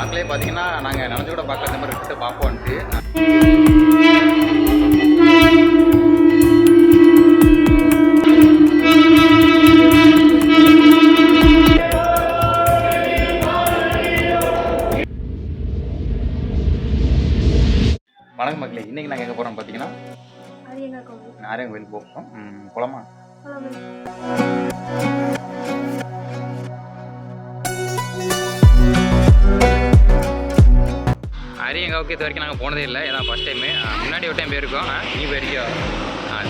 மக்களே பார்த்தீங்கன்னா நாங்கள் நினச்சி கூட பார்க்க இந்த மாதிரி எடுத்து பார்ப்போன்ட்டு வணக்கம் மக்களே, இன்றைக்கி நாங்கள் எங்கே போகிறோம் பார்த்தீங்கன்னா ஆரியம் கோயில் போகிறோம். போகலாமா? அரியங்காவுக்கு இது வரைக்கும் நாங்கள் போனதே இல்லை, ஏன்னா ஃபஸ்ட் டைமு. முன்னாடி ஒரு டைம் போயிருக்கோம். நீ போயிருக்கியோ?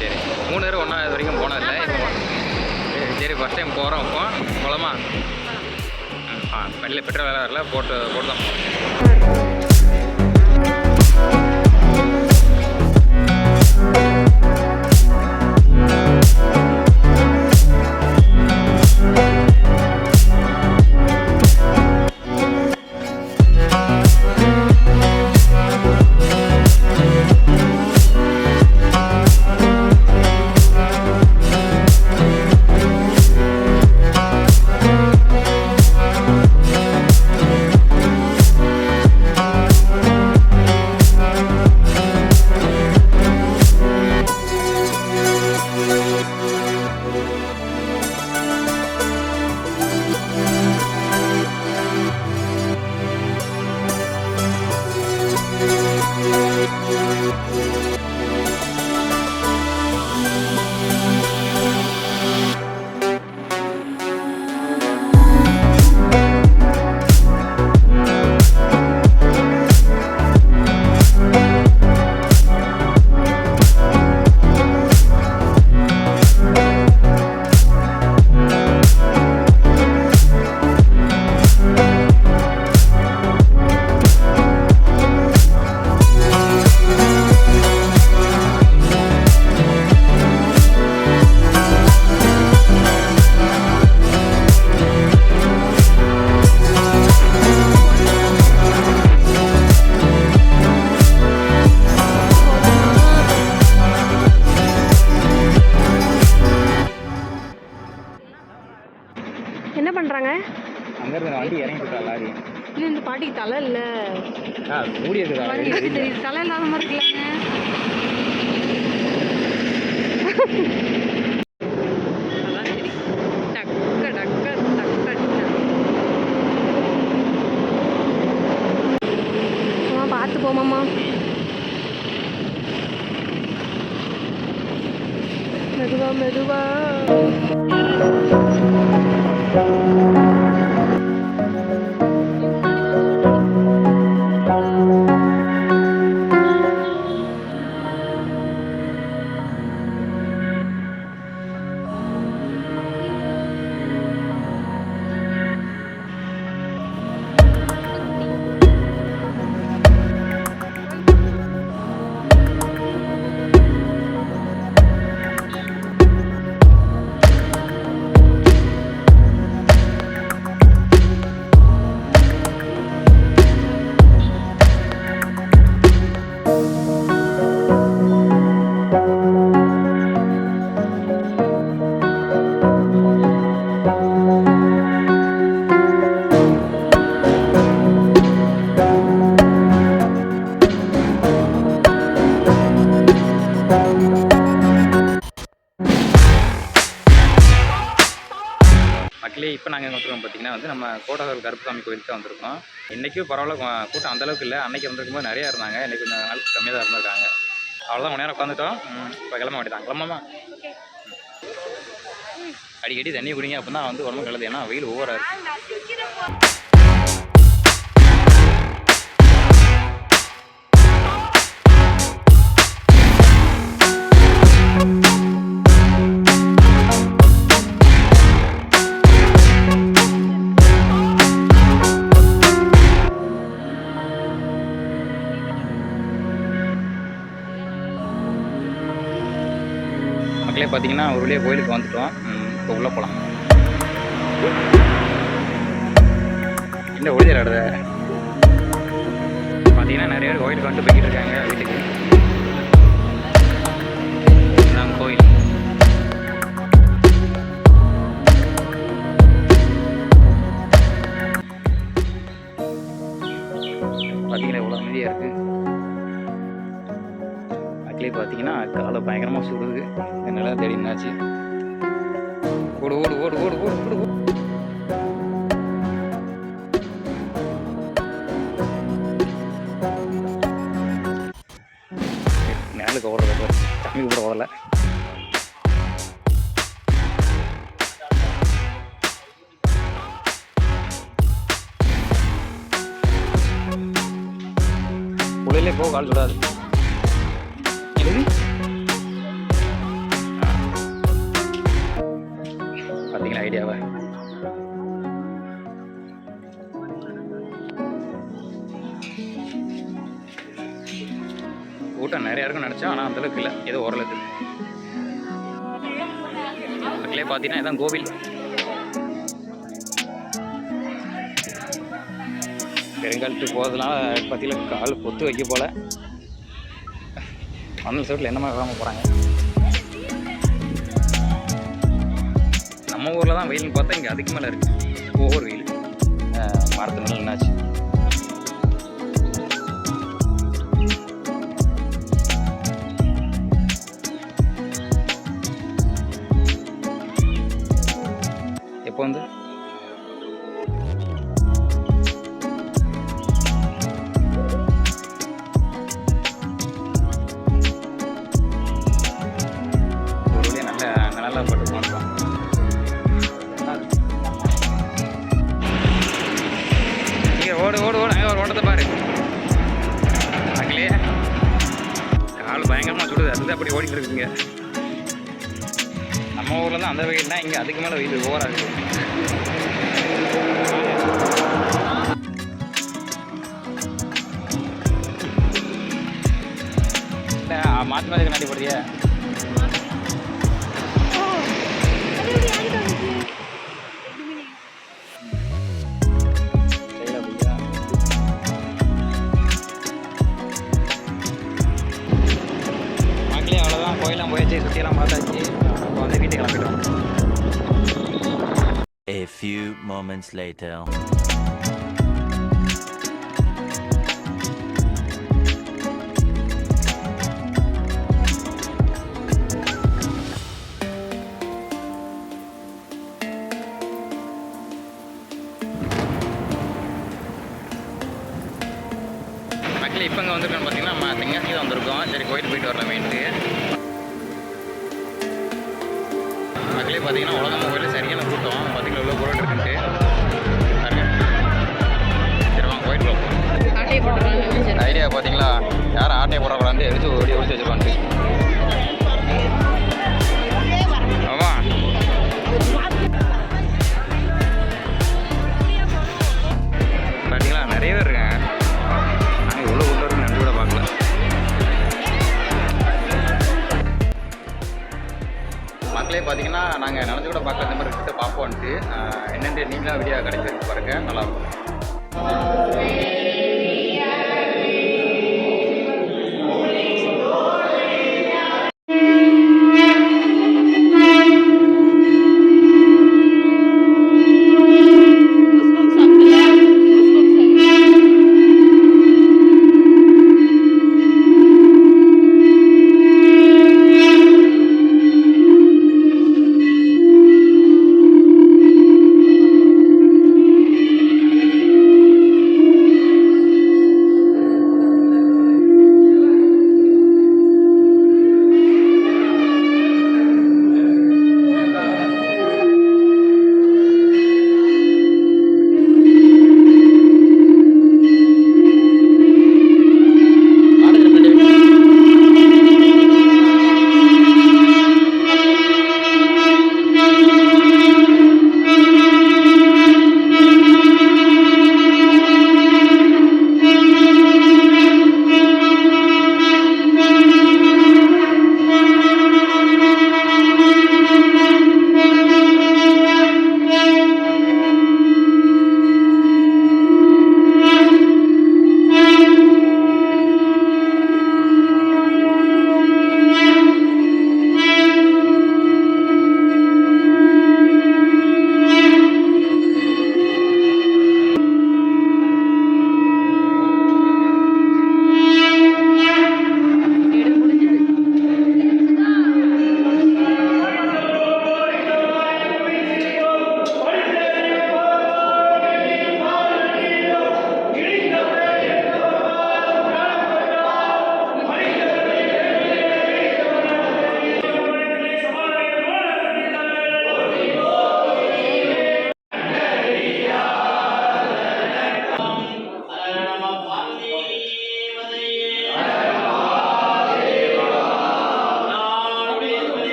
சரி, 3 தடவை ஒன்றா இது வரைக்கும் போனதில்லை. இப்போ சரி ஃபஸ்ட் டைம் போகிறோம். இப்போ போகலாமா? வண்டியில் பெட்ரோல் வேலை வரல, போட்டு தான் போகிறோம். என்ன பண்றாங்க? அங்க இருந்து வண்டி இறங்கிட்டா லாரி. இல்ல இந்த பாட்டிக்கு தலை இல்ல. மூடி இருக்குதா? தெரியுது, தலை இல்லாத மாதிரி இருக்கலங்க. அதான் சரி. டக்க டக்க டக்க அம்மா பார்த்து போமாம்மா. மெதுவா மெதுவா. மக்களே, இப்போ நாங்கள் எங்கே வந்துருக்கோம் பார்த்தீங்கன்னா நம்ம கோட்டகர் கருப்புசாமி கோயிலுக்கு தான் வந்திருக்கோம். இன்றைக்கும் பரவாயில்ல, கூட்டம் அந்தளவுக்கு இல்லை. அன்றைக்கி வந்திருக்கும் போது நிறையா இருந்தாங்க, இன்றைக்கி கொஞ்சம் நாள் கம்மியாக தான் இருந்திருக்காங்க. அவ்வளோதான், கொஞ்ச நேரம் உட்காந்துட்டோம். இப்போ கிளம்ப மாட்டேதான். கிளம்பாமா? அடிக்கடி தண்ணி குடிங்க, அப்போ தான் வந்து உடம்பு கலது. ஏன்னா வெயில் ஓவராக இருக்குது. மக்களே பார்த்தீங்கன்னா ஒரு வழியாக கோயிலுக்கு வந்துட்டோம். இப்போ உள்ளே போகலாம். என்ன ஒளிஞ்சல் ஆடுத பார்த்தீங்கன்னா நிறைய பேர் கோயிலுக்கு வந்துட்டு போய்கிட்டு இருக்காங்க. வீட்டுக்கு நாங்கள் கோயில் பார்த்தீங்களா எவ்வளோ அமைதியாக இருக்குது. அதுலேயே பார்த்தீங்கன்னா காலை பயங்கரமாக சுடுது. என்னெல்லாம் தேடி என்னாச்சு. ஓடு ஓடு ஓடு ஓடு ஓடு ஓடு ஓடு. நேலுக்கு ஓடுறத பாரு, தம்பிக்கு கூட ஓடலை. புள்ளையிலே போக கால் சுடாது. பார்த்தீங்களா ஐடியாவை? கூட்டம் நிறையா இருக்குன்னு நினச்சேன், ஆனால் அந்தளவுக்கு இல்லை, ஏதோ ஓரளவுக்கு. மக்களே பார்த்தீங்கன்னா இதான் கோவில். பெருங்காலத்துக்கு போகிறதுனால பார்த்தீங்கன்னா கால் பொத்து வைக்க போல. மணல் சைட்டில் என்ன மாதிரி வராமல் போகிறாங்க. நம்ம ஊரில் தான் வெயில்னு பார்த்தா இங்கே அதுக்கு மேலே இருக்குது. ஒவ்வொரு வெயில் மரத்து மேலே என்னாச்சு. எப்போ வந்து ஒரு வழியாக நல்லா பட்டு பண்ணுறோம். இங்கே ஓடு ஓடு ஓடு, அங்கே ஒரு ஓட்டத்தை பாரு. அங்கேயே கால் பயங்கரமாக சுடுது, அதுதான் அப்படி ஓடிட்டு இருக்குங்க. நம்ம ஊரில் தான் அந்த வெயில்னா, இங்கே அதுக்கு மேலே வெயில் ஓவராகுது. இல்லை மாற்றி மாதிரி கண்ணாடி போடுறியா? மக்களே அவ்வளோதான், கோயிலாம் போயாச்சு, சுற்றியெல்லாம் பார்த்தாச்சு. இப்போ வந்து வீட்டுக்கு கிளம்பிட்டோம். A few moments later. மக்களே இப்போ இங்கே வந்திருக்கோன்னு பார்த்தீங்கன்னா நம்ம தென்காசி தான் வந்திருக்கோம். சரி கோயில் போயிட்டு வரலாமேன்ட்டு. மக்களே பார்த்தீங்கன்னா உலகம் கோயில் சரியான கூட்டம். பார்த்தீங்கன்னா இவ்வளோ போராட்டம் இருக்குன்ட்டு பாருங்க. சரி வாங்க கோயில் போகிறோம். ஐடியா பார்த்தீங்களா, யாரும் ஆட்டையை போடக்கூடாது, எடுத்து ஒடிச்சு வச்சுருவான்ட்டு. ஆமாம் பார்த்தீங்களா நிறைய பேர் இருக்காங்க. நாங்கள் இவ்வளோ உள்ள இருக்கு நன்றி கூட பார்க்கல. மக்களே பார்த்தீங்கன்னா நாங்கள் நினச்சி கூட பார்க்கல இந்த மாதிரி கிட்ட பார்ப்போன்ட்டு. என்னென்று நீங்களாம் வீடியோ கிடைச்சிருக்கு பாருங்கள், நல்லாயிருக்கும்.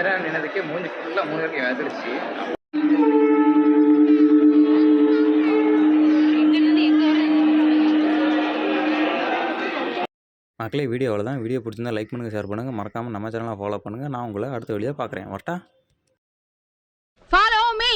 நேரம் நின்னதுக்கே மூஞ்சி ஃபுல்லாக 3 வரைக்கும் வந்துருச்சு. மக்களே வீடியோ அவ்வளோதான். வீடியோ பிடிச்சிருந்தா லைக் பண்ணுங்கள், ஷேர் பண்ணுங்கள், மறக்காமல் நம்ம சேனலை ஃபாலோ பண்ணுங்கள். நான் உங்களை அடுத்த வீடியோ பார்க்குறேன். வரட்டா? Follow me.